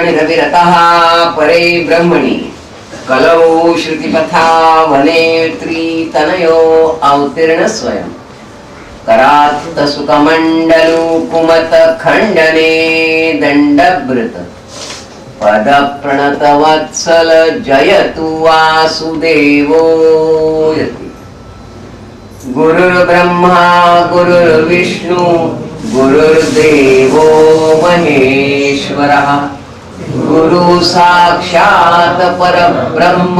रविरतः परे ब्रह्मणि कलौ श्रुतिपथा वने त्रितनयो अवतीर्ण स्वयं करात् सुकमण्डलु कुमत खण्डने दण्डभृत पद प्रणत वत्सल जयतु वासुदेवो यति। गुरुर्ब्रह्मा गुरुर्विष्णु गुरुर्देवो महेश्वरः गुरु साक्षात् परब्रह्म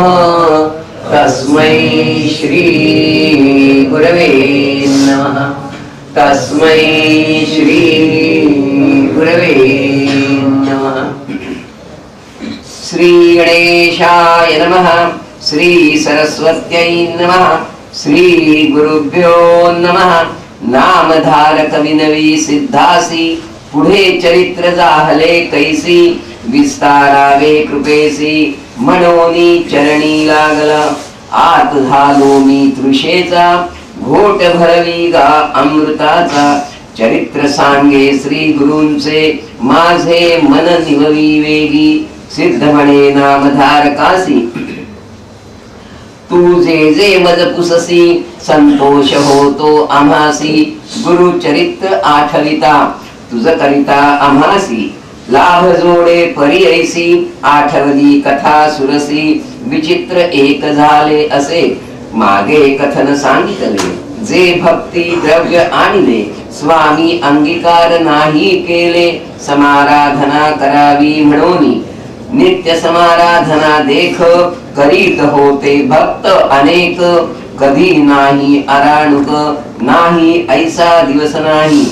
तस्मै श्री गुरवे नमः। तस्मै श्री गुरवे नमः। श्री गणेशाय नमः। श्री सरस्वत्यै नमः। श्री गुरुभ्यो नमः। नामधारक विनवी सिद्धासी पुढे चरित्र जाहले कैसी विस्तारावे कृपेसी मनोनी चरणी लागला आत झालो मी तृषेचा घोट भरवी गा अमृताचा चरित्र सांगे श्री गुरूंचे माझे मन निववी वेगी सिद्ध म्हणे नामधारकासी तू जे जे मज पुससी संतोष होतो आम्हासी गुरु चरित्र आठविता तुझ करिता आम्हासी लाभ जोडे परी ऐसी आठवली कथा सुरसी विचित्र एक झाले असे मागे कथन सांगितले जे भक्ती द्रव्य आणले स्वामी अंगीकार नाही केले समाराधना करावी म्हणून नित्य समाराधना देख करीत होते भक्त अनेक कधी नाही अराणुक नाही ऐसा दिवस नाही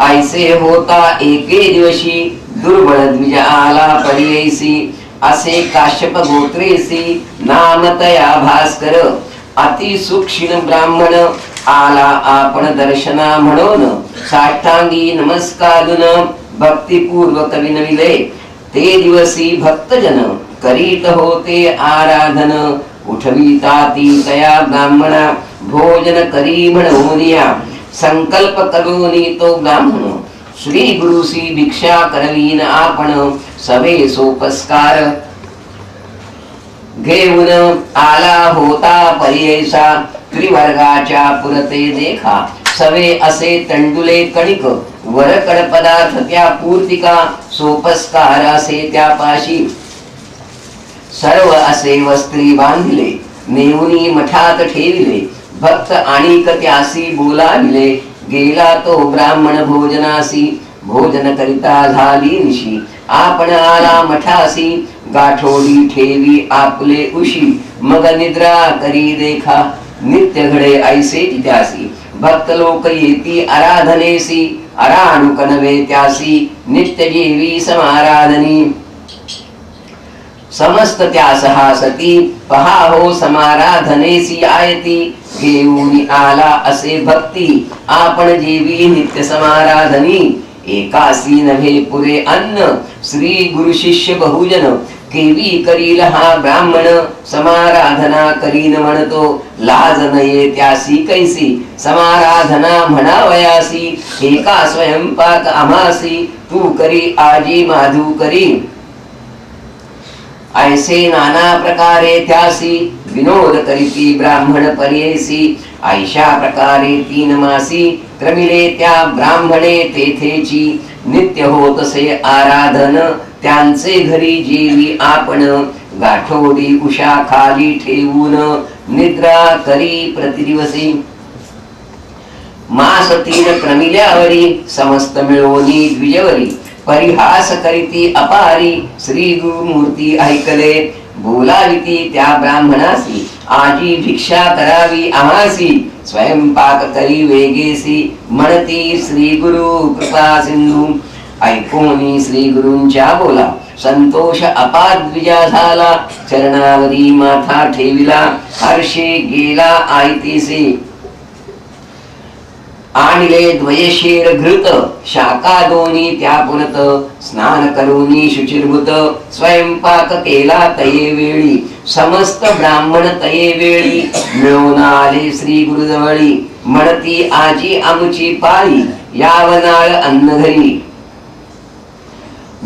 ऐसे होता एके दिवशी दुर्बळ द्विज आला परियैसी असे काश्यप गोत्रेसी नामतया भास्कर अति सूक्ष्म ब्राह्मण आला आपण दर्शना म्हणून साष्टांगी नमस्कारून भक्तिपूर्वक विनविले ते दिवसी भक्तजन करीत होते आराधन उठविताती तया ब्राह्मणा भोजन करी म्हणूनिया संकल्प करूनी तो ब्राह्मण श्री गुरुसी भिक्षा करवीन आपण सवे सोपस्कार घेऊन आला होता परियैसा त्रिवर्गाच्या पुरते देखा सवे असे तंडुले कणिक वरकड पदार्थ त्या पूर्तिका सोपस्कार असे त्या पाशी सर्व असे वस्त्री बांधिले नेऊनी मठात ठेविले भक्त आणिक त्यासी बोलाविले गेला तो ब्राह्मण भोजनासी भोजन करिता झाली निशी आपण आला मठासी गाठोडी ठेवी आपले उशी मग निद्रा करी देखा नित्य घडे ऐसे त्यासी भक्त लोक येती आराधनेसी अराणुक नवे त्यासी नित्य जेवी समाराधनी समस्त त्यास हासती पहा हो समाराधनेसी आयती घेऊन आला असे भक्ती आपण जेवी नित्य समाराधनी एकासी नव्हे पुरे अन्न श्री गुरु शिष्य बहुजन केवी करील हा ब्राह्मण समाराधना करीन म्हणतो लाज नये त्यासी कैसी समाराधना म्हणावयासी एका स्वयंपाक आम्हासी तू करी आजी माधू करी ऐसे नाना प्रकारे त्यासी विनोद करीती ब्राह्मण परियेसी ऐशा प्रकारे तीन मासी क्रमिले त्या ब्राह्मणे तेथेची नित्य होतसे आराधन त्यांचे घरी जेवी आपण गाठोडी उषा खाली ठेवून निद्रा करी प्रतिदिवसी मास तीन क्रमिल्यावरी समस्त मिळवणी द्विजवरी परिहास करीती अपारी श्री गुरुमूर्ती ऐकले बोलाविती त्या ब्राह्मणासी आजी भिक्षा करावी आम्हासी स्वयंपाक करी वेगेसी म्हणती श्री गुरु कृपा सिंधू ऐकोनी श्री गुरूंच्या बोला संतोष अपाद्विजा झाला चरणावरी माथा ठेविला हर्षे गेला आयतीसी आणले द्वयशीर घृत शाखा दोन्ही त्या पुरत स्नान करूनी शुचिर्भूत स्वयंपाक केला तये वेळी समस्त ब्राह्मण तये वेळी मिळून आले श्री गुरुजवळी म्हणती आजी आमची पाळी यावनाळ अन्न घरी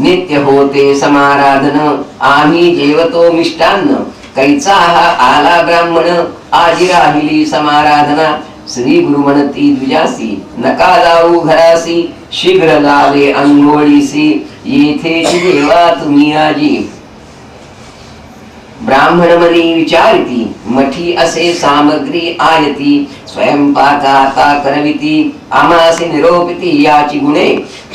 नित्य होते समाराधन आम्ही जेवतो मिष्टान्न कैचा हा आला ब्राह्मण आजी राहिली समाराधना श्री गुरु म्हणती द्विजासी नका जाऊ घरासी शीघ्र लावे अंघोळीसी येथे देवा तुम्ही आजी ब्राह्मण मनी विचारिती मठी असे सामग्री आयती स्वयंपाका आता करविती आमासी निरोपिती याची गुणे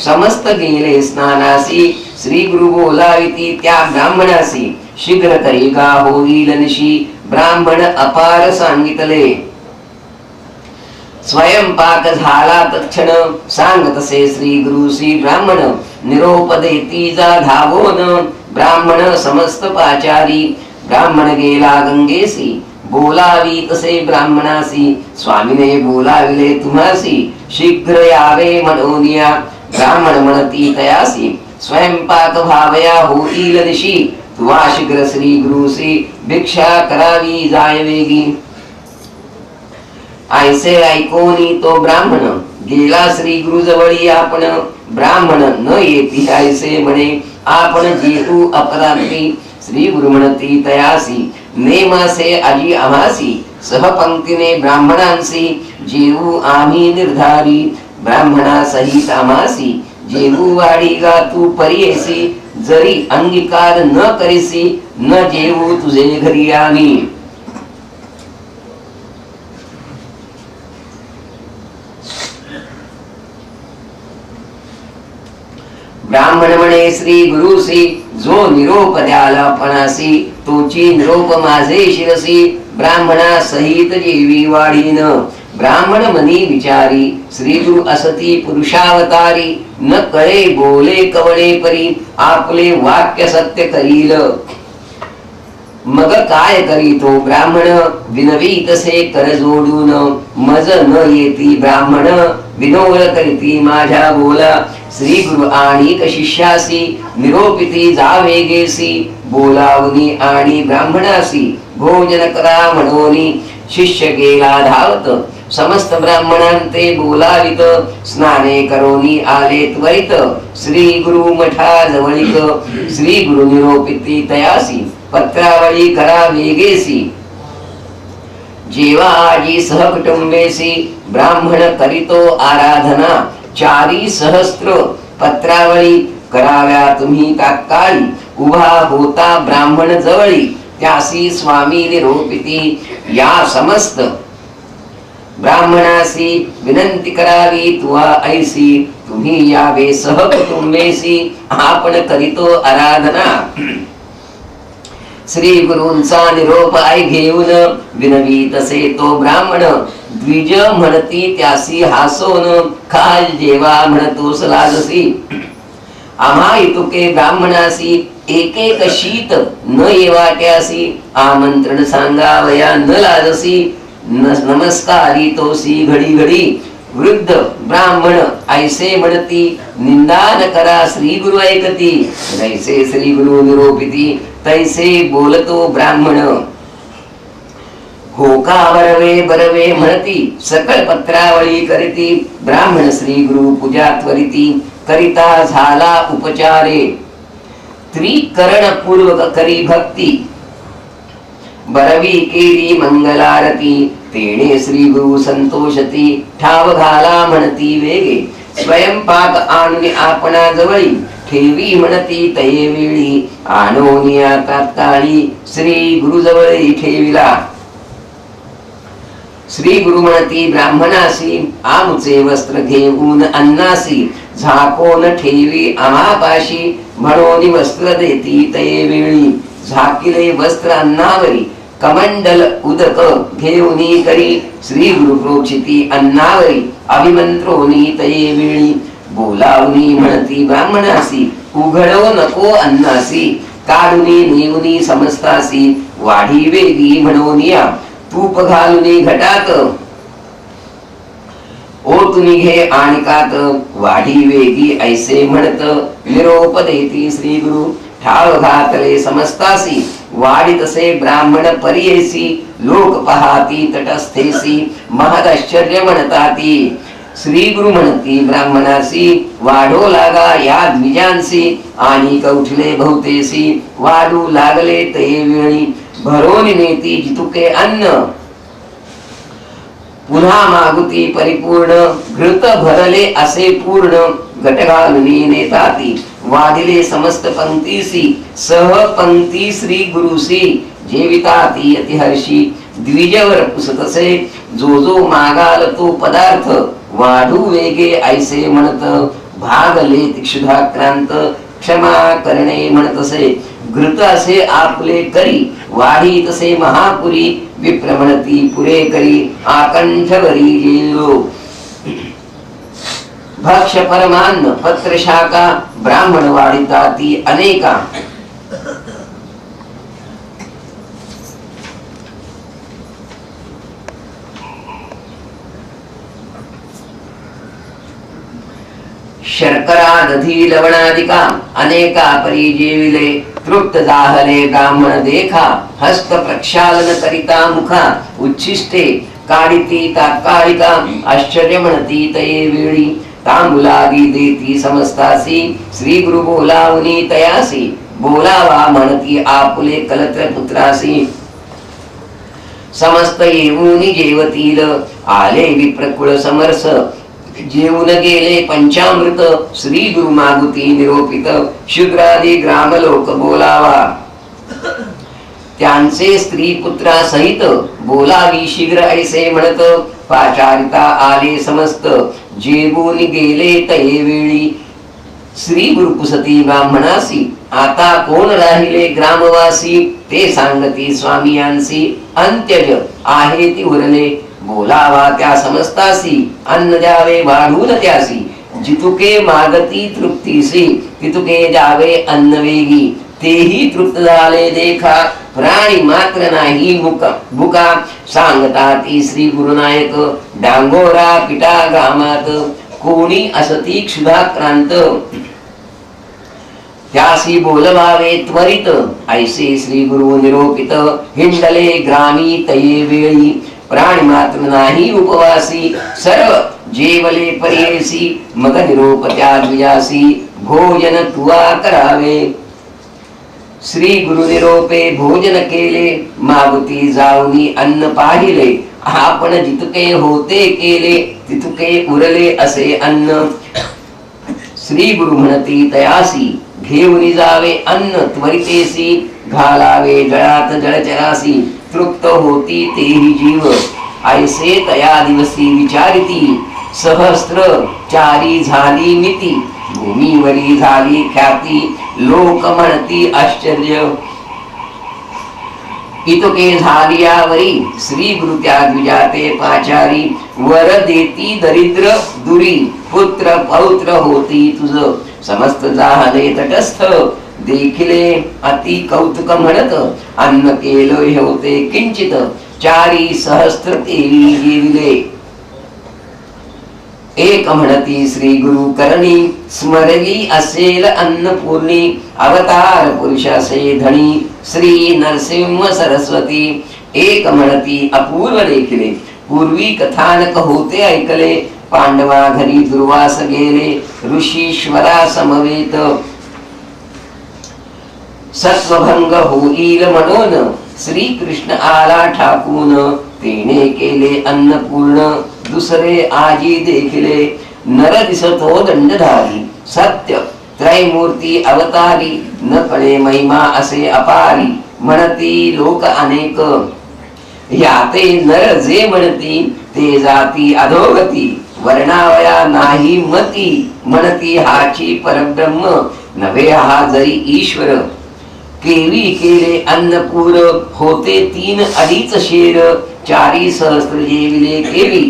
समस्त गेले स्नानासी श्री गुरु बोलाविती त्या ब्राह्मणासी शीघ्र करिगा होईल निशी ब्राह्मण अपार सांगितले स्वयंपाक झाला तत्क्षण सांगतसे श्री गुरुसी ब्राह्मण निरोप देती जा धावोन ब्राह्मण समस्त पाचारी ब्राह्मण गेला गंगेसी बोलावी तसे ब्राह्मणासी स्वामीने बोलाविले तुम्हासी शीघ्र यावे मनोनिया ब्राह्मण म्हणती तयासी स्वयंपाक भावया होईल निशी तुवा शीघ्र श्री गुरुसी भिक्षा करावी जाय वेगी ऐसे ऐकोनी तो ब्राह्मण गेला श्री गुरु जवळी आपण ब्राह्मण न येती ऐसे म्हणे आपण जेऊ अपरात्री श्री गुरु म्हणती तयासी नेमासे आजी आम्हासी सहपंक्तीने ब्राह्मणांसी जेऊ आम्ही निर्धारी ब्राह्मणा सहित आम्हासी जेऊ वाडी गा तू परियेसी जरी अंगीकार न करीसी न जेऊ तुझे घरी आम्ही ब्राह्मण म्हणे श्री गुरुसी जो निरोप द्याला पणासी तोची निरोप माझे शिरसी ब्राह्मणा सहित जेवी वाढीन ब्राह्मण मनी विचारी श्री गुरु असती पुरुषावतारी न कळे बोले कवळे परी आपले वाक्य सत्य करील मग काय करीतो ब्राह्मण विनवी तसे कर जोडून मज न येती ब्राह्मण विनोद करीती माझ्या बोला श्री गुरु आणि शिष्यासी निरोपिती जावे गेसी बोलावनी आणि ब्राह्मणासी भोजन करा म्हणोनी शिष्य गेला धावत समस्त ब्राह्मणांते बोलावित स्नाने करोनी आले त्वरित श्री गुरु मठा जवळिक श्री गुरु निरोपिती तयासी पत्रावळी करा वेगेसी जेवा आजी सहकुटुंबेसी ब्राह्मण करीतो आराधना 4 सहस्त्र पत्रावळी कराव्या तुम्ही तात्काळी उभा होता ब्राह्मण जवळी त्यासी स्वामी निरोपिती या समस्त ब्राह्मणासी विनंती करावी तुवा ऐसी तुम्ही यावे सहकुटुंबेसी आपण करीतो आराधना श्री गुरूंचा निरोप आई घेऊन विनवी तसे तो ब्राह्मण द्विज म्हणती त्यासी हासोन खाल जेवा म्हणतोस लाजसी आम्हा इतुके ब्राह्मणासी एक एक शीत न येवाट्यासी आमंत्रण सांगावया न लाजसी नमस्कारी तोसी घडी घडी वृद्ध ब्राह्मण ऐसे म्हणती निंदा न करा श्री गुरु ऐकती जैसे श्री गुरु निरोपिती तैसे बोलतो ब्राह्मण होका बरवे बरवे म्हणती सकळ पत्रावळी करीती ब्राह्मण श्री गुरु पूजा त्वरिती करिता झाला उपचारे त्रिकरण पूर्वक करी भक्ती बरवी केली मंगलारती तेणे श्री गुरु संतोषती ठाव घाला म्हणती वेगे स्वयंपाक आणून आपणा जवळी ठेवी म्हणती तये वेळी आणोनिया तात्काळी श्री गुरु जवळी ठेविला श्री गुरु म्हणती ब्राह्मणासी आमचे वस्त्र घेऊन अन्नासी झाकोन ठेवी आम्हापाशी म्हणून वस्त्र देती तये वेळी झाकिले वस्त्र अन्नावरी कमंडल उदक घेऊनी करी श्री गुरु प्रोक्षिती अन्नावरी अभिमंत्रोनी तये वेळी बोलावनी म्हणती ब्राह्मणासी उघडो नको अन्नासी काढुनी नेऊनी समस्तासी वाढी वेगी म्हणोनिया तूप घालुनी घटात ओतुनी घे आणिकात वाढी वेगी ऐसे म्हणत निरोप देती श्री गुरु ठाव घातले समस्तासी वाढितसे ब्राह्मण परियेसी लोक पहाती तटस्थेसी महदाश्चर्य म्हणताती श्री गुरु म्हणती ब्राह्मणासी वाढो लागा या द्विजांसी आणि कौठले बहुतेसी वाढू लागले ते वेळी भरोनी नेती जितुके अन्न पुन्हा मागुती परिपूर्ण घृत भरले असे पूर्ण घट घालुनी नेताती वाढिले समस्त पंक्तीसी सह पंक्ती श्री गुरुसी जेविताती अतिहर्षी द्विजवर पुसतसे जो जो मागाल तो पदार्थ वाढू वेगे ऐसे म्हणत भागले क्षुधाक्रांत क्षमा करणे म्हणतसे घृत असे आपले करी वाढी तसे महापुरी विप्र म्हणती पुरे करी आकंठवरी जेलो भक्ष परमान्न पत्र शाखा ब्राह्मण वाढिता ती अनेका शर्करा दधी लवणादिका अनेका परी जेविले तृप्त जाहले ब्राह्मण देखा हस्त प्रक्षालन करिता मुखा उच्छिष्टे काढिती तात्कालिका आश्चर्य म्हणती तये वेळी तांबुलादी देती समस्तासी श्री गुरु बोलावनी तयासी बोलावा म्हणती आपुले कलत्र पुत्रासी समस्त येऊनी जेवतील आले विप्रकुळ समरस जेवून गेले पंचामृत श्री गुरु मागुती निरोपित शूद्रादी ग्रामलोक बोलावा त्यांचे स्त्री पुत्रा सहित बोलावी शीघ्र ऐसे म्हणत पाचारिता आले समस्त जेवून गेले तये वेळी श्री गुरु पुसती ब्राह्मणासी आता कोण राहिले ग्रामवासी ते सांगती स्वामियांसी अंत्यज आहे ती उरले बोलावा त्या समस्तासी अन्न द्यावे वाढून त्यासी जितुके मागती तृप्तीसी तितुके जावे अन्न वेगी तेही तृप्त झाले देखा प्राणी मात्र नाही भुका सांगता ती श्री गुरुनायक डांगोरा पिटा ग्रामात कोणी असती क्षुधाक्रांत त्यासी बोलवावे त्वरित ऐसे श्री गुरु निरोपित हिंडले ग्रामी तये वेळी प्राणी मात्र नाही उपवासी सर्व जेवले परेसी मग निरोप त्या द्विजासी भोजन तुवा करावे श्री गुरु निरोपे भोजन केले मागुती जाऊनी अन्न पाहिले आपण जितके होते केले तितके उरले असे अन्न श्री गुरु म्हणती तयासी घेऊन जावे अन्न त्वरितेसी घालावे जळात जळचरासी तृप्त होती तेही जीव ऐसे तया दिवसी विचारिती सहस्त्र चारी झाली मिती भूमीवरी झाली ख्याती लोक म्हणती आश्चर्य इतके झालियावरी श्री गुरु त्या द्विजाते पाचारी वर देती दरिद्र दुरी पुत्र पौत्र होती तुझ समस्त जाहले तटस्थ देखिले अति कौतुक म्हणत अन्न केलं होते किंचित चारी सहस्त्र तेरी जेविले एक म्हणती श्री गुरु करणी स्मरली असेल अन्नपूर्णी अवतार पुरुषासे धणी श्री नरसिंह सरस्वती एक म्हणती अपूर्व देखिले पूर्वी कथानक होते ऐकले पांडवा घरी दुर्वास गेले ऋषीश्वरा समवेत सत्वभंग होईल म्हणून श्री कृष्ण आला ठाकून तेने केले अन्नपूर्ण दुसरे आजी देखिले नर दिसतो दंडधारी सत्य त्रैमूर्ती अवतारी न कळे महिमा असे अपारी म्हणती लोक अनेक याते नर जे म्हणती ते जाती अधोगती वर्णावया नाही मती म्हणती हाची परब्रह्म नव्हे हा जरी ईश्वर केवी केले अन्नपूर होते 3 अडीच शेर चारी सहस्त्र जेविले केवी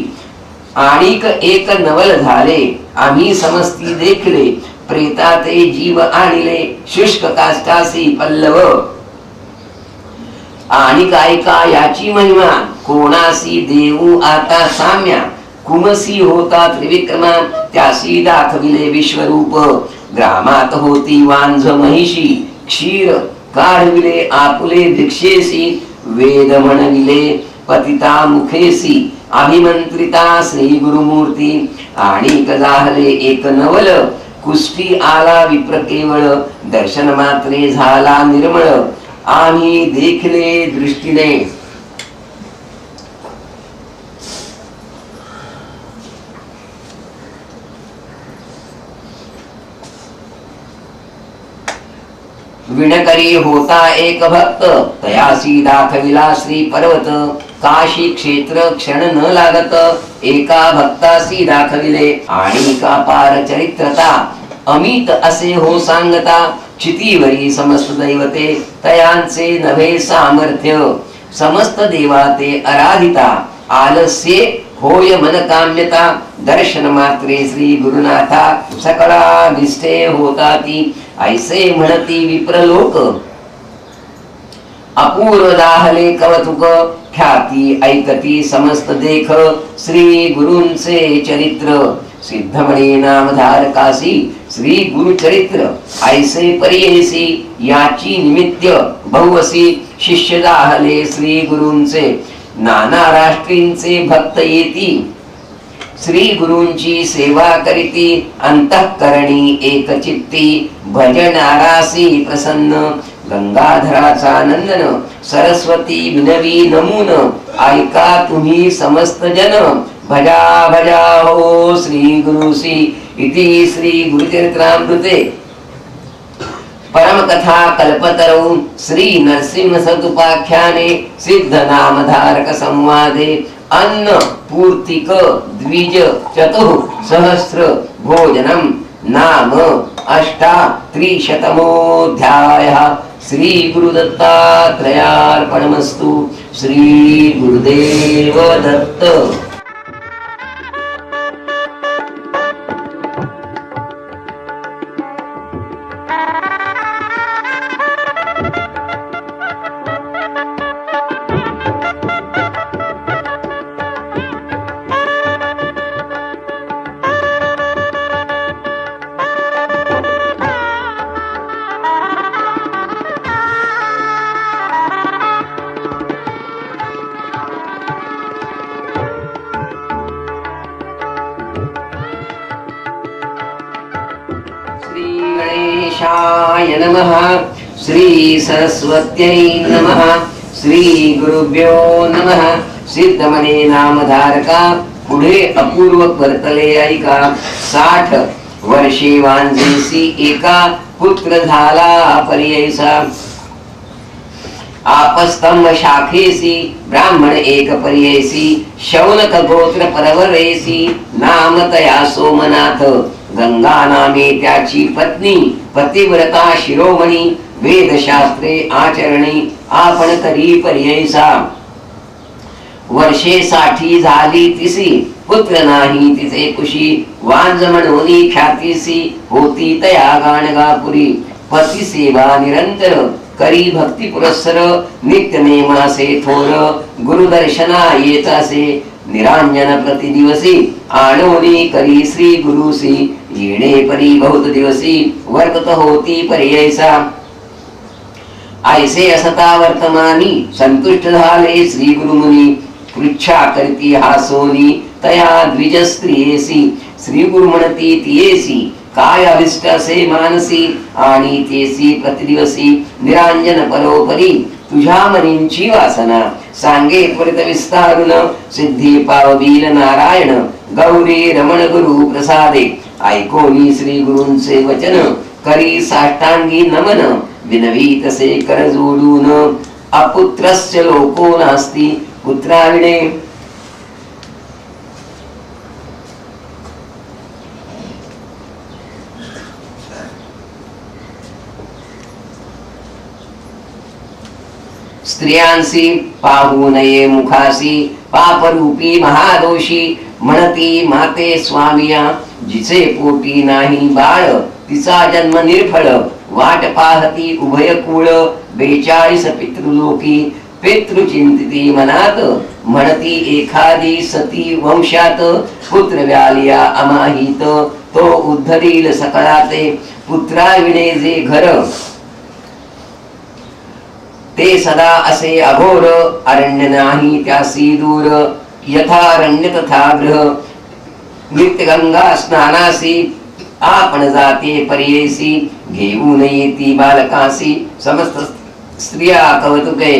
आणिक एक नवल झाले आम्ही समस्ती देखले प्रेताते जीव आणले शुष्क काष्टासी पल्लव आणि ऐका याची महिमा कोणासी देऊ आता साम्या कुमसी होता त्रिविक्रमा त्यासी दाखविले विश्वरूप ग्रामात होती वांझ महिषी क्षीर काढविले आपुले भिक्षेसी वेद म्हणविले पतिता मुखेसी अभिमंत्रिता श्री गुरुमूर्ती आणि जाहले एक नवल कुष्टी आला विप्र केवळ दर्शन मात्रे झाला निर्मळ आम्ही देखले दृष्टीने विणकरी होता एक भक्त तयासी दाखविला श्री पर्वत काशी क्षेत्र क्षण न लागत एका भक्तासी दाखविले आणि का पार चरित्रता अमित असे हो सांगता चितीवरी समस्त दैवते तयांचे नभे सामर्थ्य समस्त देवाते आराधिता आलस्ये होय मन काम्यता दर्शन मात्रे श्री गुरुनाथा सकळा निष्ठे होता ती ऐसे म्हणती विप्रलोक अपूर्व दाहले कवतुक ख्याती ऐकती समस्त देख श्री गुरूंचे चरित्र सिद्धमणी नामधारकासी श्री गुरु चरित्र ऐसे परियेसी याची निमित्य बहुवसी शिष्य दाहले श्री गुरूंचे नाना राष्ट्रींचे भक्त येती श्री गुरूंची सेवा करीती अंतःकरणी एक चित्ती भजनारासी प्रसन्न गंगाधराचा नंदन सरस्वती विनवी नमून ऐका तुम्ही समस्त जन भजा भजा हो श्री गुरुसी इति श्री गुरुचरित्रामृते परमकथा कल्पतरौ श्री नरसिंह सदुपाख्याने सिद्ध नामधारक संवादे अन्न पूर्तिक द्विज चतुः सहस्र भोजनम नाम अष्टात्रिशतमोऽध्यायः श्री गुरुदत्तात्रयार्पणमस्तु श्री गुरुदेव दत्त। गणेशाय नमः श्री सरस्वत्यै नमः श्री गुरुभ्यो नमः। सिद्धमणे नामधारका पुढे अपूर्व वर्तले ऐका 60 वर्षे वांजेसी एका पुत्र झाला पर्ययसा आपस्तंभ शाखेसी ब्राह्मण एक पर्ययसी शौनक गोत्र परवरेसी नाम तया सोमनाथ गंगा नामे त्याची पत्नी पतिव्रता शिरोमणी वेदशास्त्रे आचरणी आपण करी पर्ययसा वर्षे 60 झाली तिसी पुत्र नाही तिचे कुशी वांज म्हणोनी ख्यातीसी होती तया गाणगापुरी पती सेवा निरंतर करी भक्ती पुरस्सर नित्य नेमासे थोर गुरुदर्शना येतासे निरांजन प्रति दिवसी आणोनी करी श्री गुरुसी येणे परी बहुत दिवसी वर्तत होती पर्ययसा ऐसे असता वर्तमानी संतुष्ट झाले श्री गुरुमुनी पृच्छा करती हासोनी तया द्विज स्त्रियेसी श्री गुरु म्हणती तियेसी काय अभिष्ट असे मानसी आणि तेसी प्रतिदिवसी निरांजन परोपरी तुझ्या मनींची वासना सांगे त्वरित विस्तारुन सिद्धी पावबील नारायण गौरी रमण गुरु प्रसादे ऐकोनी श्री गुरूंचे वचन करी साष्टांगी नमन विनवी तसे कर जोडून अपुत्रस्य लोको नास्ती पुत्राविणे स्त्रियांसी पाहू नये मुखासी पापरूपी महादोषी म्हणती माते स्वामिया जिचे पोटी नाही बाळ तिचा जन्म निर्फळ वाट पाहती उभय कुळ 42 पितृलोकी पितृचिंतिती मनात म्हणती एखादी सती वंशात पुत्र व्यालिया अमाहित तो उद्धरील सकळाते पुत्राविणे जे घर ते सदा असे अघोर अरण्य नाही त्यासी दूर यथारण्य तथा गृह नित्य गंगा स्नानासी आपण जाते पर्येसी घेऊन येती बालकासी समस्त स्त्रिया कौतुके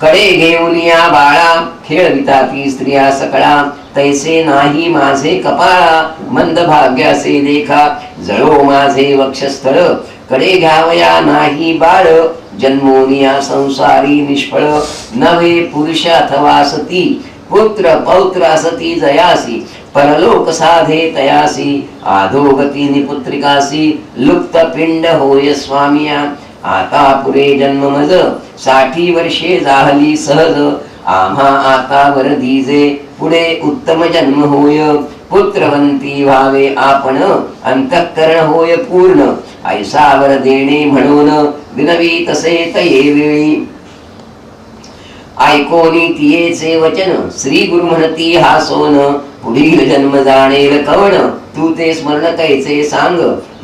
कडे घेऊन या बाळा खेळविता ती स्त्रिया सकळा तैसे नाही माझे कपाळा मंद भाग्यासे देखा जळो माझे वक्षस्थळ कडे घ्यावया नाही बाळ जन्मोनिया संसारी निष्फळ नवे पुरुष अथवा सती पुत्र पौत्र असती जयासी परलोक साधे तयासी आधोगती निपुत्रिकासी लुप्त पिंड होय स्वामिया आता पुरे जन्म मज 60 वर्षे जाहली सहज आम्हा आता वर दीजे पुढे उत्तम जन्म होय पुत्रवंती व्हावे आपण अंतःकरण होय पूर्ण ऐसा वर देणे म्हणून विनवी तसे तये वेळी ऐकोनी तियेचे वचन श्री गुरु म्हणती हा सोन पुढील जन्म जाणेल कवण तू ते स्मरण कैचे सांग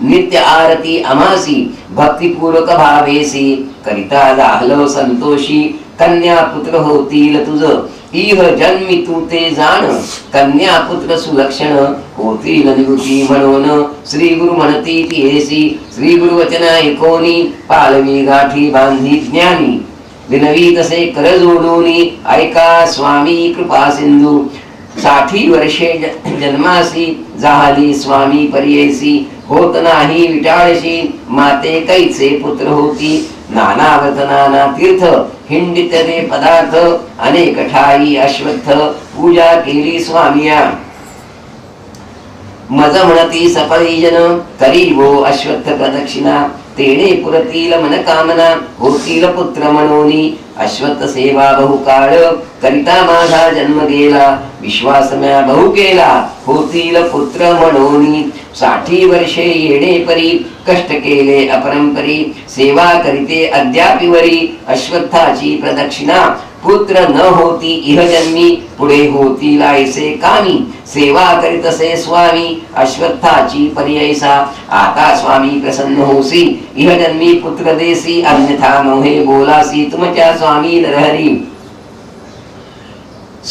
नित्य आरती अमासी भक्तिपूर्वक भावेसी करिता झालो संतोषी कन्या पुत्र होतील तुझ इह जन्मी तू ते जाण कन्या पुत्र सुलक्षण होतील निवृत्ती म्हणून श्री गुरु म्हणती तियेसी श्री गुरु वचन ऐकोनी पालवी गाठी बांधी ज्ञानी विनवी तसे कर जोडूनी ऐका स्वामी कृपा सिंधू 60 वर्षे जन्मासी जाहली स्वामी पर्येसी होत नाही विटाळशी माते कैचे पुत्र होती नानावत नाना तीर्थ हिंडित ते पदार्थ अनेक ठाई अश्वत्थ पूजा केली स्वामिया मज म्हणती सफळी जन करी वो अश्वत्थ प्रदक्षिणा तेने पुरतील मनकामना होतील पुत्र मनोनी अश्वत्थ सेवा बहुकाळ करिता माझा जन्म गेला विश्वास म्या बहु केला होतील पुत्र मनोनी 60 वर्षे येणे परी कष्ट केले अपरंपरी सेवा करीते अद्यापिवरी अश्वत्थाची प्रदक्षिणा पुत्र न होती इह जन्मी पुढे होतील ऐसे कामी सेवा करीतसे स्वामी अश्वत्थाची पर्ययसा आता स्वामी प्रसन्न होसी इह जन्मी पुत्र देसी अन्यथा मोहे बोलासी तुमच्या स्वामी नरहरी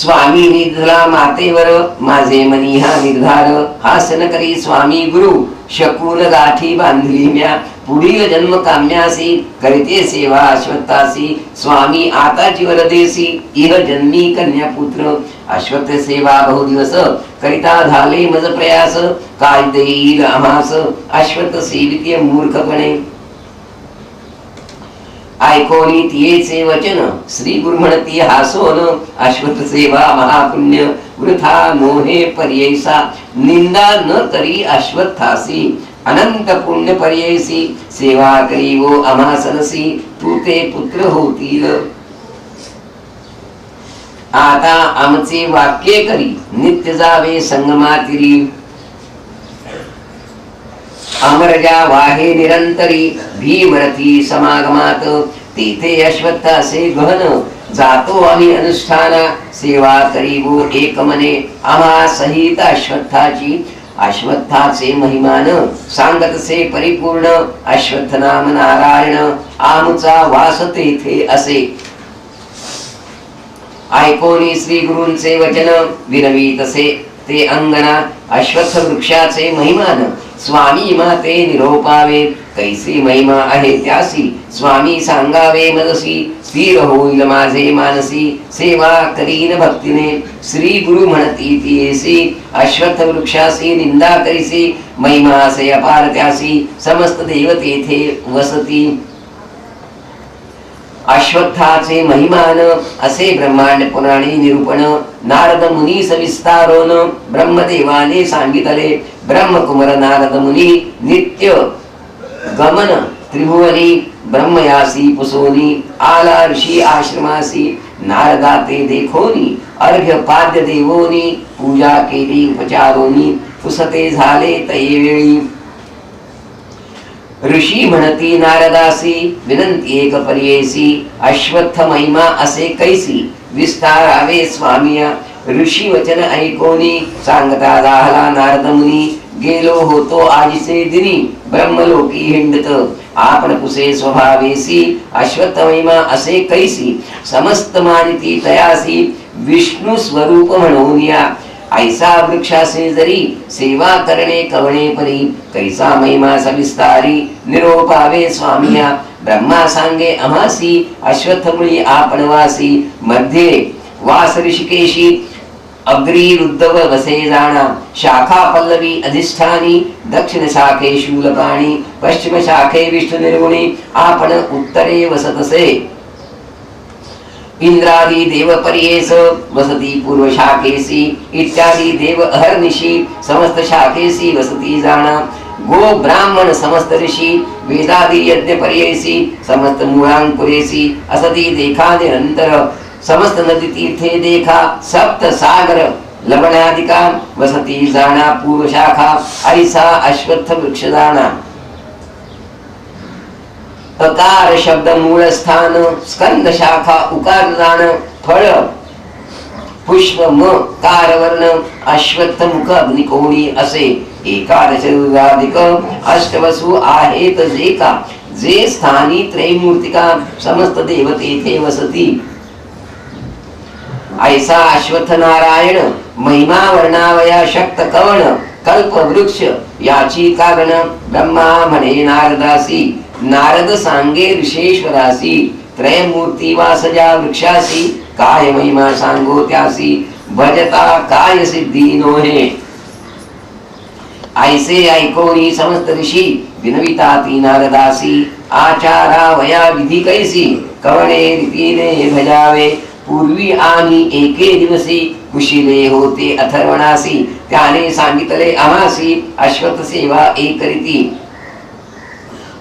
स्वामी निधला मातेवर माझे मनी हा निर्धार हासन करी स्वामी गुरु शकून गाठी बांधली म्या पुढील जन्म काम्यासी करिते सेवा अश्वत्थासी स्वामी आताची वरदेसी इह जन्मी कन्या पुत्र अश्वत्थ सेवा बहुदिवस करिता झाले मज प्रयास काय देईल आम्हास अश्वत्थ सेविते मूर्खपणे ऐकोनी तियेचे वचन श्री गुरु म्हणती हासोन अश्वत्थ सेवा महापुण्य वृथा मोहे पर्ययसा निंदा न करी अश्वत्थासी अनंत पुण्य पर्ययसी सेवा करी वो अमासनसी तू ते पुत्र होतील आता आमचे वाक्य करी नित्य जावे संगमातिरी अमरजा वाहे निरंतरी भीमरथी समागमात तेथे अश्वत्थ असे गहन जातो आम्ही अनुष्ठाना सेवा करी वो एक मने आम्हा सहित अश्वत्थाची अश्वत्थाचे महिमान सांगत से परिपूर्ण अश्वत्थ नाम नारायण आमचा वास तेथे असे ऐकोनी श्री गुरूंचे वचन विनवी तसे ते अंगना अश्वत्थ वृक्षाचे महिमान स्वामी माते निरोपावे कैसी महिमा आहे त्यासी स्वामी सांगावे मनसी स्थिर होईल माझे मानसी सेवा करीन भक्तीने श्री गुरु म्हणती तियेसी अश्वत्थ वृक्षासी निंदा करीसी महिमा असे अपार त्यासी समस्त देव तेथे वसती अश्वत्थाचे महिमान असे ब्रह्मांड पुराणी निरूपण नारद मुनी सविस्तारोन ब्रह्मदेवाने सांगितले ब्रह्मकुमार नारद मुनी नित्य गमन त्रिभुवनी ब्रह्मयासी पुसोनी आला ऋषी आश्रमासी नारदा ते देखोनी अर्घ्य पाद्य देवोनी पूजा केली उपचारोनी पुसते झाले तये वेळी ऋषी म्हणती नारदासी विनंती एक पर्येसी अश्वत्थ महिमा असे कैसी विस्तारावे स्वामिया ऋषी वचन ऐकोनी सांगता राहला नारद मुनी गेलो होतो आजचे दिनी ब्रह्मलोकी हिंडत आपण पुसे स्वभावेसी अश्वत्थ महिमा असे कैसी समस्त मानिती तयासी विष्णू स्वरूप म्हणून या ऐसा वृक्षासे जरी सेवा करणे कवणे परी कैसा महिमा सविस्तारी निरोपावे स्वामिया ब्रह्मा सांगे अमासी अश्वत्थमुळी आपण वासी मध्ये वास ऋषिकेशी अग्री रुद्धव वसे जाणा शाखा पल्लवी अधिष्ठानी दक्षिण शाखे शूलपाणी पश्चिम शाखे विष्णु निर्गुणी आपण उत्तरे वसतसे इंद्रादी देव पर्येस वसती पूर्व शाखेसी इत्यादी देव अहर्निशी समस्त शाखेसी वसती जाणा गो ब्राह्मण समस्त ऋषी वेदादी यज्ञ पर्येसी समस्त मूळांकुरेसी असती देखा निरंतर समस्त नदी तीर्थे देखा सप्त सागर लवणादिका वसती जाणा पूर्व शाखा ऐसा अश्वत्थ वृक्ष जाणा अकार शब्द मूळ स्थान स्कंद शाखा उकार जाण फळ पुष्प म कार वर्ण अश्वत्थ मुख अग्निकोणी असे एकादश रुद्राधिक अष्टवसु आहेत जे का जे स्थानी त्रैमूर्तिका समस्त देवतेथे वसती ऐसा अश्वत्थ नारायण महिमा वर्णावया शक्त कवण कल्प वृक्ष याची कारण ब्रह्मा म्हणे नारदासी नारद सांगे ऋषेश्वरासी त्रयमूर्ती वासजा वृक्षासी काय महिमा सांगो त्यासी भजता काय सिद्धी नोहे ऐसे ऐकोनी समस्त ऋषी विनविता ती नारदासी आचारा वया विधी कैसी कवणे रीतीने भजावे पूर्वी आम्ही एके दिवसी कुशिले होते अथर्वणासी त्याने सांगितले आम्हासी अश्वत्थ सेवा एक रीती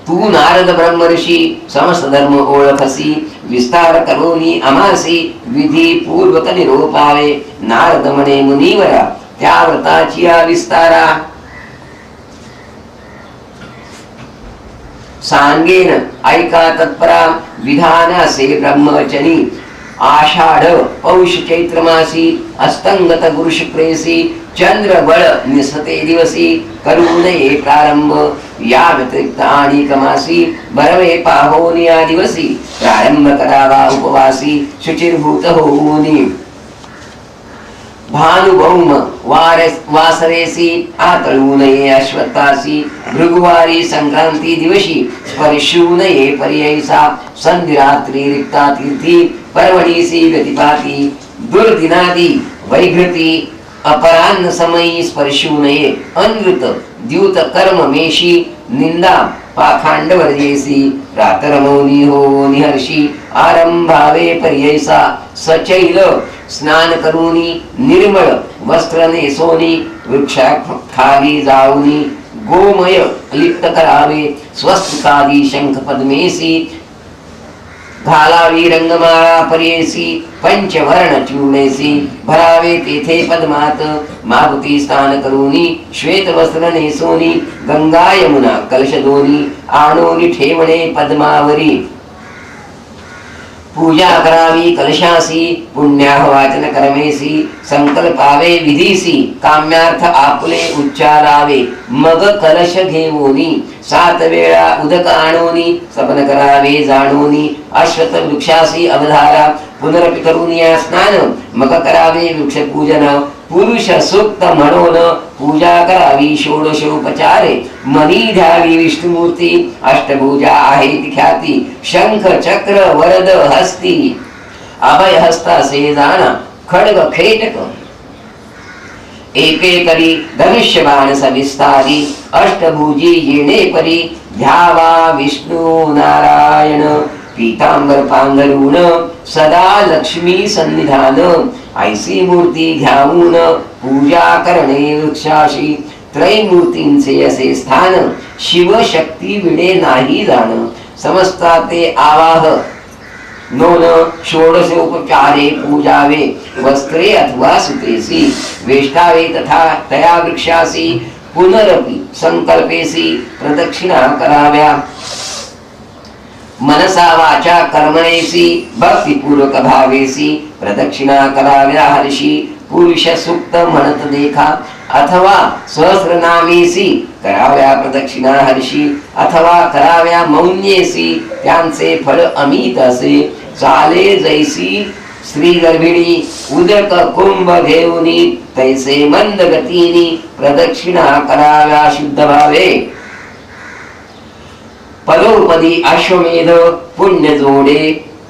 तू नारद ब्रह्म ऋषी समस्त धर्म ओळखसी विस्तार करोनी आम्हासी विधी पूर्वक निरोपावे नारद म्हणे मुनीवरा त्या व्रताची विस्तारा सांगेन ऐका तत्परा विधानासे ब्रह्मचनी आषाढ पौष चैत्र मासी अस्तंगत गुरु शुक्रेसी चंद्र बळ निसते दिवसी करू नये प्रारंभ या व्यतिरिक्त आणि कमासी बरवे पाहोनी या दिवसी प्रारंभ करावा उपवासी शुचिर्भूत होऊनी भानुभौम वासरेसी आतळू नये अश्वत्थासी भृगुवारी संक्रांती दिवशी स्पर्शू नये पर्ययसा संधिरात्री रिक्ता तीर्थी पर्वणीसी व्यतिपाती दुर्दिनादी वैघृती अपरान्न समयी स्पर्शू नये अनृत द्यूत कर्म मेशी निंदा पाखांड वर्जेसी प्रातरमौनी हो निहर्षी आरंभावे पर्ययसा सचैल स्नान करूनी निर्मळ वस्त्र नेसोनी वृक्षा खाली जाऊनी गोमय लिप्त करावे स्वस्तिकादी शंख पद्मेसी घालावी रंगमाळा पर्येसी पंचवर्ण चूर्णेसी भरावे तेथे पद्मात मारुती स्नान करूनी श्वेत वस्त्र नेसोनी गंगा यमुना कलश दोनी आणोनी ठेवणे पद्मावरी पूजा करावी कलशासी पुण्याह वाचन कर्मेसी संकल्पावे विधीसी काम्यार्थ आपुले उच्चारावे मग कलश घेऊनी 7 वेळा उदक आणोनी सपन करावे जाणोनी अश्वत्थ वृक्षासी अवधारा पुनरपि करूनी स्नान मग करावे वृक्ष पूजन पुरुष सूक्त म्हणून पूजा करावी षोडशोपचारे मनी ध्यावी विष्णुमूर्ती अष्टभुजा आहे ती ख्याती शंख चक्र वरद हस्ती अभय हस्तासे जाणा खड्ग खेटक एके करी धनुष्य बाण सविस्तारी अष्टभुजी येणे परी ध्यावा विष्णू नारायण पीतांबर पांघरून सदा लक्ष्मी सन्निधान ऐसी मूर्ती घ्यावून पूजा करणे वृक्षाशी त्रैमूर्तींचे असे स्थान शिवशक्ती विणे नाही जाण समजता ते आवाह नोन षोडशोपचारे पूजावे वस्त्रे अथवा सुतेसी वेष्टावे तथा तया वृक्षासी पुनरपि संकल्पेसी प्रदक्षिणा कराव्या मनसा वाचा कर्मणेसी भक्तिपूर्वक भावेसी प्रदक्षिणा कराव्या हर्षी पुरुष सूक्त म्हणत देखा अथवा सहस्रनामेसी कराव्या प्रदक्षिणा हर्षी अथवा कराव्या मौन्येसी त्यांचे फळ अमित असे. चाले जैसी स्त्री गर्भिणी उदक कुंभ घेऊनी तैसे मंद गतीनी प्रदक्षिणा कराव्या शुद्ध भावे. परोपदी अश्वमेध पुण्य जोडे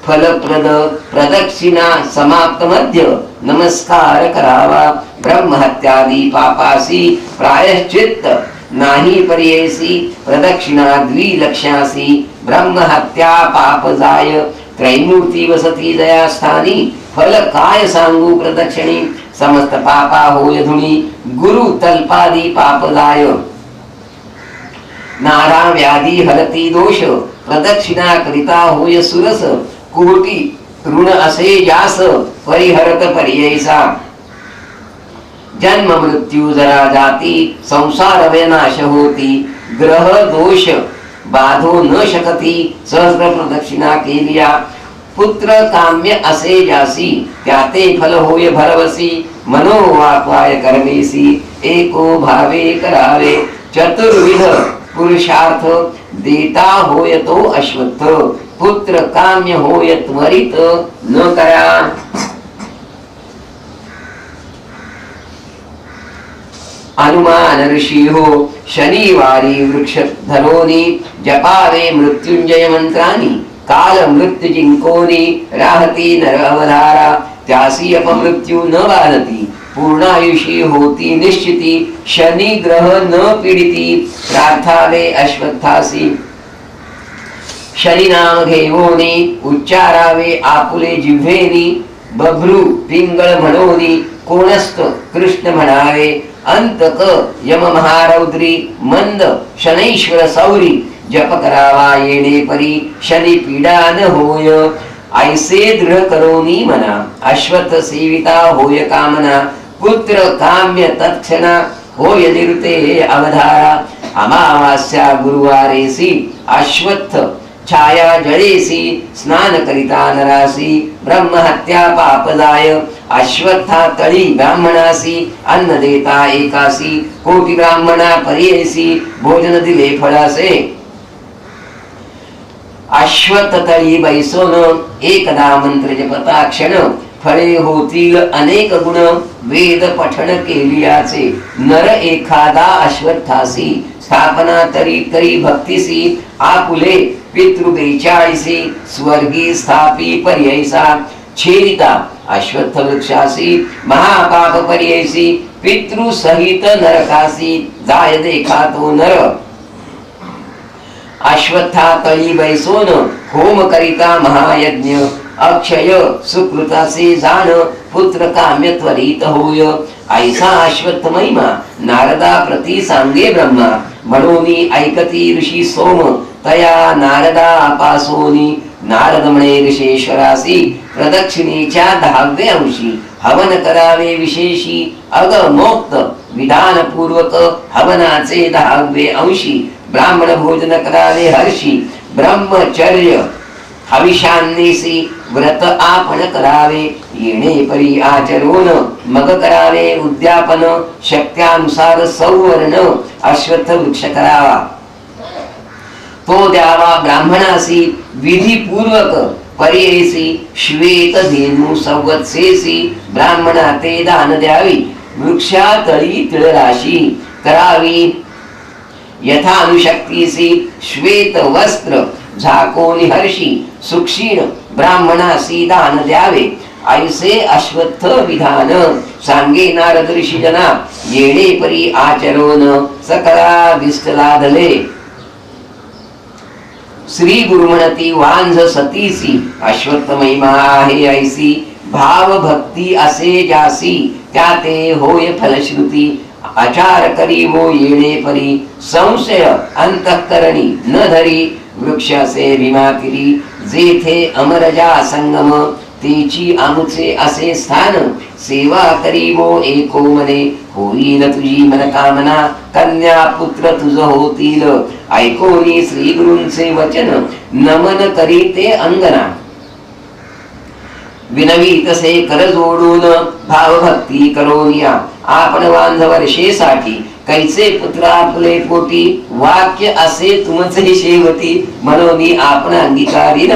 फलप्रद प्रदक्षिणा समाप्त मध्य नमस्कार करावा. ब्रह्महत्यादी पापासी प्रायश्चित्त नाही पर्येसी प्रदक्षिणा द्विलक्षासी. ब्रह्महत्या पाप जाय त्रैमूर्ती वसती दयास्थानी. फल काय सांगू प्रदक्षिणी समस्त पापा होय धुणी. गुरु तल्पादी पाप जाय नारा व्याधी हरती दोष. प्रदक्षिणा करिता होय सुरस कोटी ऋण असे जास परिहरत पर्ययसा. जन्म मृत्यू जरा जाती संसार विनाश होती. ग्रह दोष बाधो न शकती सहस्र प्रदक्षिणा केलिया. पुत्र काम्य असे जासी त्याते फल होय भरवसी. मनोवाक्वाय कर्मेसी एको भावे करावे. चतुर्विध पुरुषार्थ देता होय तो अश्वत्थ. पुत्र काम्य होय त्वरित न करा. हनुमान ऋषी हो शनिवारी वृक्ष धरोनी. जपावे मृत्युंजय मंत्रानी. काल मृत्यू जिंकोनी राहती नर अवधारा. त्यासी अपमृत्यू न बाधती पूर्णायुषी होती निश्चिती. शनि ग्रह न पीडिती प्रार्थावे अश्वत्थासी. शनि नाम घेवोनी उच्चारावे आपुले जिव्हेनी. बभ्रू पिंगळ म्हणोनी कोणस्त कृष्ण म्हणावे. अंतक यम महारौद्री मंद शनैश्वर सौरी. जप करावा येणे परी शनि पीडा न होय. ऐसे दृढ करोनी मना अश्वत्थ सेविता होय कामना. पुत्र काम्य तत्क्षणा होय निरुते अवधारा. अमावास्या गुरुवारेसी अश्वत्थ छाया जळेसी. स्नान करिता नरासी ब्रह्महत्या पापदाय. अश्वत्था तळी ब्राह्मणासी अन्न देता एकासी. कोटी ब्राह्मणा पर्येसी भोजन दिले फळासे. अश्वत्थ तळी बैसोन एकदा मंत्र जपता क्षण. फळे होतील अनेक गुण वेद पठण केलियाचे. नर एखादा अश्वत्थासी स्थापना तरी तरी भक्तीसी. आपुले पितृ 42 स्वर्गी स्थापी पर्ययसा. छेदिता अश्वत्थ वृक्षासी महापाप पर्ययसी. पितृ सहित नरकासी जाय देखा तो नर. अश्वत्था तळी बैसोन होम करिता महायज्ञ. अक्षय सुकृतासे जाण पुत्र काम्य त्वरित होय. ऐसा अश्वत्थ महिमा नारदा प्रती सांगे ब्रह्मा. म्हणूनी ऐकती ऋषी सोम तया नारदा अपासोनी. नारद म्हणे ऋषेश्वरासी प्रदक्षिणेच्या 10वे अंशी हवन करावे विशेषी. अगमोक्त विधान पूर्वक हवनाचे 10वे अंशी ब्राह्मण भोजन करावे हर्षी. ब्रह्मचर्य हविषान्नेसी व्रत आपण करावे. येणे परी आचरून मग करावे उद्यापन. शक्त्यानुसार सौवर्ण अश्वत्थ वृक्ष करावा. तो द्यावा ब्राह्मणासी विधी पूर्वक पर्ययसी. श्वेत धेनू संवत्सेसी ब्राह्मणा ते दान द्यावी. वृक्षातळी तिळराशी करावी यथा अनुशक्तीसी. श्वेत वस्त्र झाकोनी हर्षी सुक्षीण ब्राह्मणासी दान द्यावे. ऐसे अश्वत्थ विधान सांगे नारद ऋषी जना. येणे परी आचरोन सकला दिष्ट लादले. श्री गुरुमणती वांझ सतीसी अश्वत्थ महिमा आहे ऐसी. भाव भक्ती असे जासी त्याते होय फलश्रुती. आचार करी वो येणे परी संशय अंतःकरणी न धरी. वृक्षासे भीमाकिरी जेथे अमरजा संगम. तेची आमुचे असे स्थान सेवा करी वो एको मने. होईल तुझी मनकामना कन्या पुत्र तुझ होतील. ऐकोनी श्री गुरूंचे वचन नमन करी ते अंगना. विनवी तसे कर जोडून भावभक्ती करोनिया. आपण बांधवर्षेसाठी कैसे पुत्र आपले पोटी वाक्य असे तुमचे शेवटी म्हणून आपण अंगीकारीन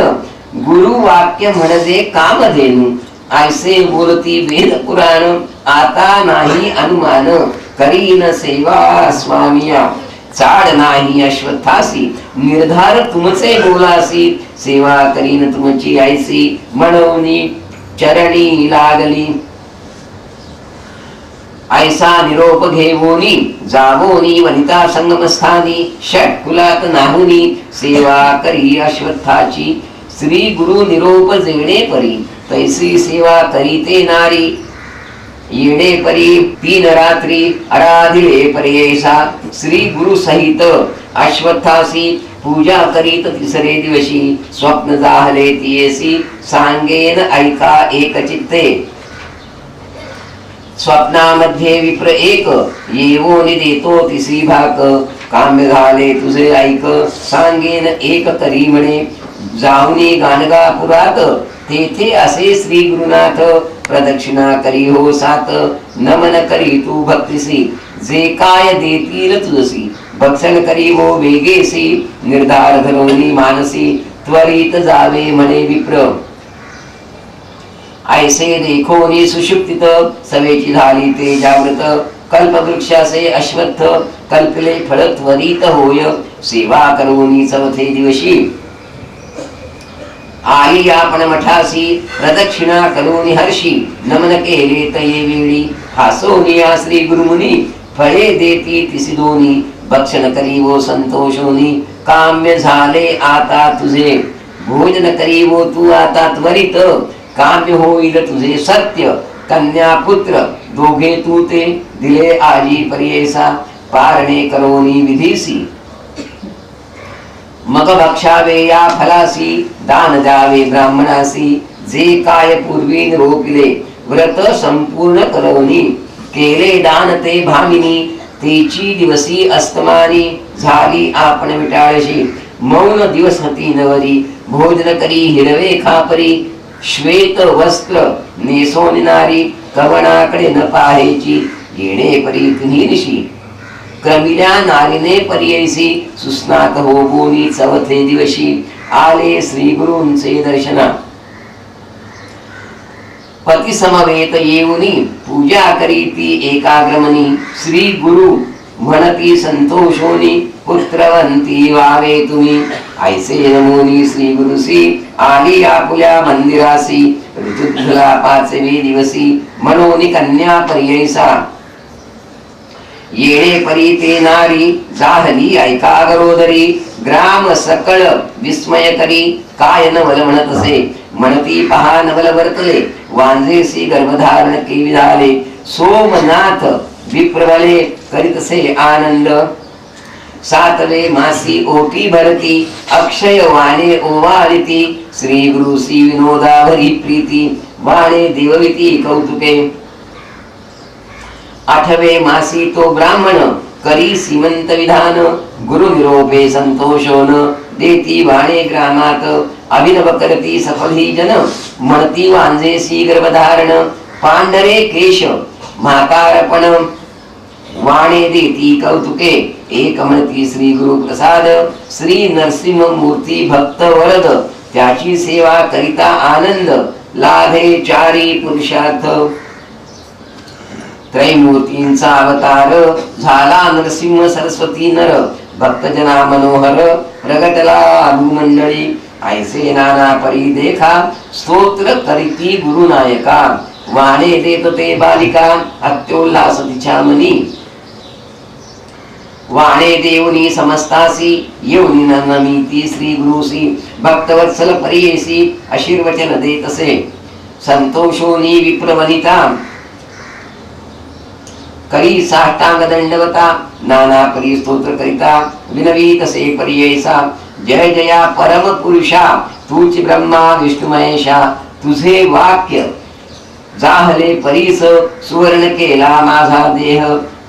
गुरु वाक्य म्हणजे कामधेनु ऐसे बोलती वेद पुराण आता नाही अनुमान करीन सेवा स्वामिया चाड नाही अश्वत्थासी निर्धार तुमचे बोलासी सेवा करीन तुमची ऐसी म्हणून चरणी लागली ऐसा निरोप घेवोनी जावोनी वनिता संगमस्थानी षटकुलात नाहुनी सेवा करी अश्वत्थाची श्री गुरु निरोप जेणे परी तैसी सेवा करीते नारी येणे परी 3 रात्री आराधिले पर्येसा श्री गुरु सहित अश्वत्थासी पूजा करीत तिसरे दिवशी स्वप्न जाहले तियेसी सांगेन ऐका एकचित्ते स्वप्नामध्ये विप्र एक येवोनी देतो तिसरी भाक काम्य झाले तुझे ऐक सांगेन एक करी म्हणे जाऊनी गाणगापुरात तेथे असे श्री गुरुनाथ प्रदक्षिणा करी हो सात नमन करी तू भक्तिसी जे काय देतील तुझसी भक्षण करी हो वेगेसी निर्धार धरोनी मानसी त्वरित जावे म्हणे विप्र ऐसे देखोनी सुषुप्तित सवेची झाली ते जागृत कल्पवृक्षासे अश्वत्थ कल्पले फळ त्वरित होय सेवा करोनी चौथे दिवशी आई आपण मठासी प्रदक्षिणा करोनी हर्षी नमन केले तये वेळी हासोनिया श्री गुरुमुनी फळे देती तिसी दोनी भक्षण करी वो संतोषोनी काम्य झाले आता तुझे भोजन करी वो तू आता त्वरित काम्य होईल तुझे सत्य कन्या पुत्र दोघे तू ते दिले आजी पर्येसा पारणे करोनी विधीसी मग भक्षावे या फलासी दान द्यावे ब्राह्मणासी जे काय पूर्वी रोपिले व्रत संपूर्ण करोनी केले दान ते भामिनी तेची दिवसी अस्तमानी झाली आपण विटाळशी मौन दिवस हती नवरी भोजन करी हिरवे खापरी श्वेत वस्त्र नेसोनी नारी कवणाकडे न पाहायची येणे परी तिन्ही निशी क्रमिल्या नारीने पर्ययसी सुस्नात होबोनी चवथे दिवशी आले श्री गुरूंचे दर्शना पती समवेत येऊनी पूजा करीती एकाग्रमनी श्री गुरु म्हणती संतोषोनी पुत्रवंती वावे तुम्ही ऐसे नमोनी श्री गुरुसी आली आपुल्या मंदिरासी ऋतुध्वला 5वे दिवसी मनोनी कन्या पर्ययसा येणे परी ते नारी जाहली ऐका गरोदरी ग्राम सकळ विस्मय करी काय नवल म्हणत असे म्हणती पहा नवल वर्तले वांजेसी गर्भधारण केवी झाले सोमनाथ विप्रवले करीतसे आनंद 7वे मासी ओटी भरती अक्षय वाणे ओवाळिती श्री गुरुसी विनोदावरी प्रीती वाणे देवविती कौतुके 8वे मासी तो ब्राह्मण करी सीमंत विधान गुरु निरोपे संतोषोन देती वाणे ग्रामात अभिनव करती सफली जन म्हणती वांजेसी गर्भधारण पांढरे केश म्हातारपण वाणे देती कौतुके एक म्हणती श्री गुरु प्रसाद श्री नरसिंह मूर्ती भक्त वरद त्याची सेवा करिता आनंद लाभे चारी पुरुषार्थ त्रैमूर्तींचा अवतार झाला नरसिंह सरस्वती नर भक्तजना मनोहर प्रगटला अभुमंडळी ऐसे नाना परी देखा स्तोत्र करीती गुरुनायका वाणे देत ते बालिका अत्योल्लास तिच्या मनी वाणे देवनी समस्तासी येऊनी नमिती श्री गुरुसी भक्तवत्सल परियेसी आशीर्वचन देतसे संतोषोनी विप्रवनिता करी साष्टांग दंडवता नाना परी स्तोत्र करिता विनवीत से पर्ययसा जय जया परम पुरुषा तूच ब्रह्मा विष्णु महेशा तुझे वाक्य जाहले परीस सुवर्ण केला माझा देह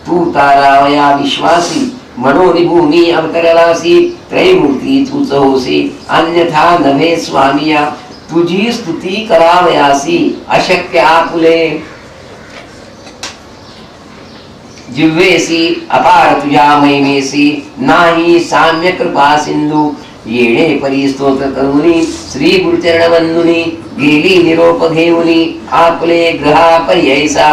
तू तारावया विश्वासी मनोनिभूमी अवतरलासी त्रैमूर्ती तूच होसी अन्यथा नभे स्वामिया तुझी स्तुती करावयासी अशक्य आपुले जिव्हेसी अपार तुझ्या महिमेसी नाही साम्य कृपा सिंधू येणे परी स्तोत्र करुनी श्री गुरुचरण वंदुनी गेली निरोप घेऊनी आपले ग्रहा पर्यैसा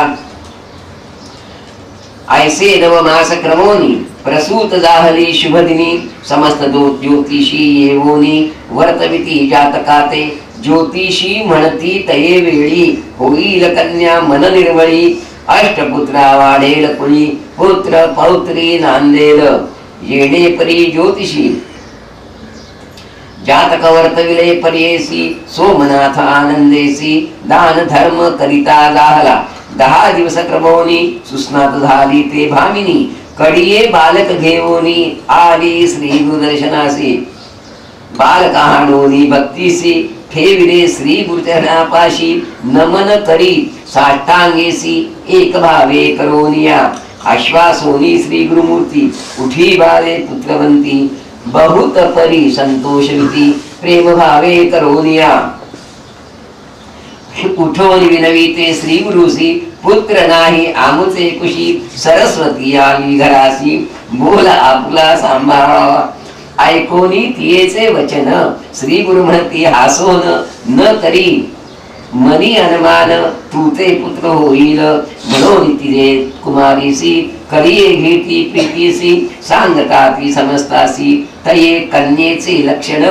ऐसे नवमास क्रमोनी प्रसूत जाहली शुभदिनी समस्त ज्योतिषी येवोनी वर्तविती जातकाते ज्योतिषी म्हणती तये वेळी होईल कन्या मन निर्मळी अष्टपुत्रा वाढेल कुळी पुत्र पौत्री नांदेल येणे परी ज्योतिषी जातक वर्तविले पर्येसी सोमनाथ आनंदेसी दान धर्म करिता जाहला 10 दिवस क्रमोनी सुस्नात झाली ते भामिनी कडिये बालक घेऊनी आली श्री गुरुदर्शनासी बालकाहाणोनी भक्तीसी ठेविले श्री गुरुचरणापाशी नमन करी साष्टांगेसी एक भावे करोनिया आश्वासोनी श्री गुरुमूर्ती उठी बाले पुत्रवंती बहुत परी संतोषविती प्रेम भावे करोनिया उठोनी विनविते श्री गुरुसी पुत्र नाही आमुचे कुशी सरस्वती आली घरासी बोल आपुला सांभाळावा ऐकोनी तियेचे वचन श्री गुरु म्हणती हासोन न करी मनी अनुमान तूते पुत्र होईल म्हणून तिने कुमारीसी करिये घेती प्रीतीसी सांगता ती समजतासी तये कन्येचे लक्षण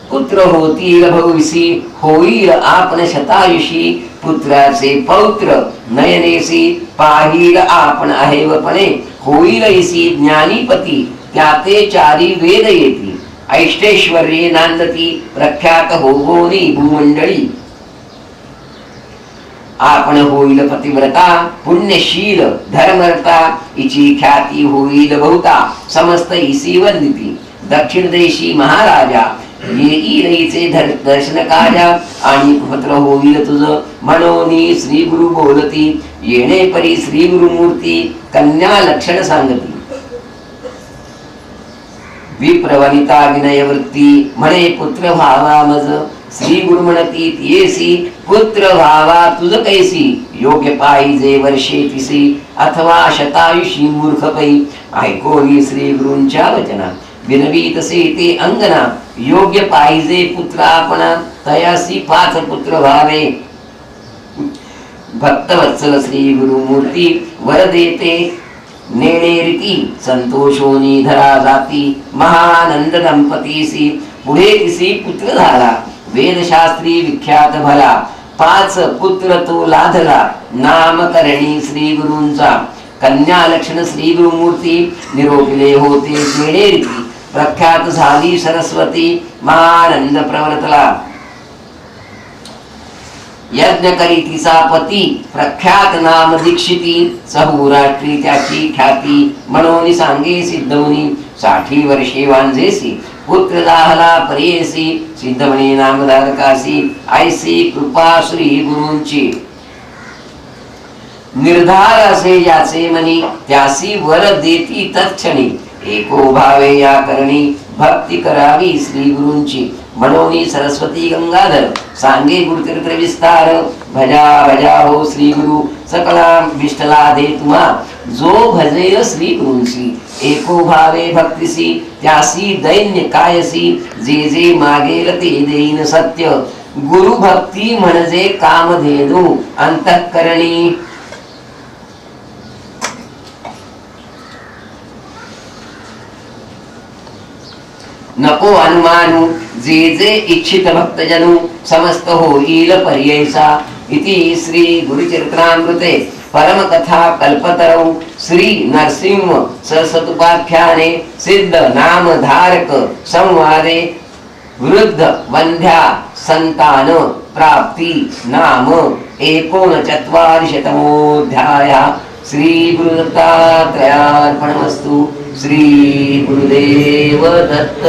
पुत्र होतील भविसी होईल आपण शतायुषी पुत्राचे पौत्र नयनेसी पाहिल आपण आहेवपणे होईल इसी ज्ञानीपती त्याते चारी वेद येती ऐष्टेश्वर्ये नांदती प्रख्यात होगोनी भूमंडळी आपण होईल पतिव्रता पुण्यशील धर्मरता इची ख्याती होईल बहुता समस्त इसी वंदिती दक्षिण देशी महाराजा येईचे दर्शन कार्या आणि पुत्र होईल तुझ म्हणून श्री गुरु बोलती येणे परी श्री गुरुमूर्ती कन्या लक्षण सांगती विप्रवनिता विनयवृत्ती म्हणे पुत्र भावा मज श्री गुरु म्हणती तियेसी पुत्र भावा तुझ कैसी योग्य पाहिजे वर्षे तिसी अथवा शतायुषी मूर्ख पै ऐकोनी श्री गुरूंच्या वचना विनवीतसे ते अंगना योग्य पाहिजे पुत्र आपणा तयासी 5 पुत्र भावे भक्तवत्सल श्री गुरुमूर्ती वर देते नेणे रीती संतोषोनी धरा जाती महानंद दंपतीसी पुढे तिसी पुत्र झाला वेदशास्त्री विख्यात भला 5 पुत्र तो लाधला नामकरणी श्री गुरूंचा कन्या लक्षण श्री गुरुमूर्ती निरोपिले होते नेणे रीती प्रख्यात झाली सरस्वती महानंद प्रवर्तला यज्ञ करी तिचा पती प्रख्यात नाम दीक्षिती सहुराष्ट्री त्याची ख्याती म्हणून सांगे सिद्धवनी 60 वर्षे वांझेसी पुत्र दाहला परेसी सिद्धवणी नामधारकासी ऐसी कृपा श्री गुरूंची निर्धार असे याचे मनी त्यासी वर देती तत्क्षणी एको भावे या करणी भक्ती करावी श्री गुरूंची म्हणून सरस्वती गंगाधर सांगे गुरुचरित्र विस्तार भजा भजा हो श्री गुरु सकला विष्ठला दे तुम्हा जो भजेल श्री गुरूंसी एको भावे भक्तीसी त्यासी दैन्य कायसी जे जे मागेल ते देईन सत्य गुरु भक्ती म्हणजे कामधेनु अंतःकरणी नको अनुमानु जे जे इच्छित भक्तजनु समस्त होईल पर्ययसा इति श्री गुरुचरित्रामृते परमकथा कल्पतरौ श्री नरसिंह सरस्वतुपाख्याने सिद्ध नामधारक संवादे वृद्ध वंध्या संतान प्राप्ति नाम 49तमोऽध्याय श्री गुरुदत्तात्रेयार्पणमस्तु श्री गुरुदेव दत्त।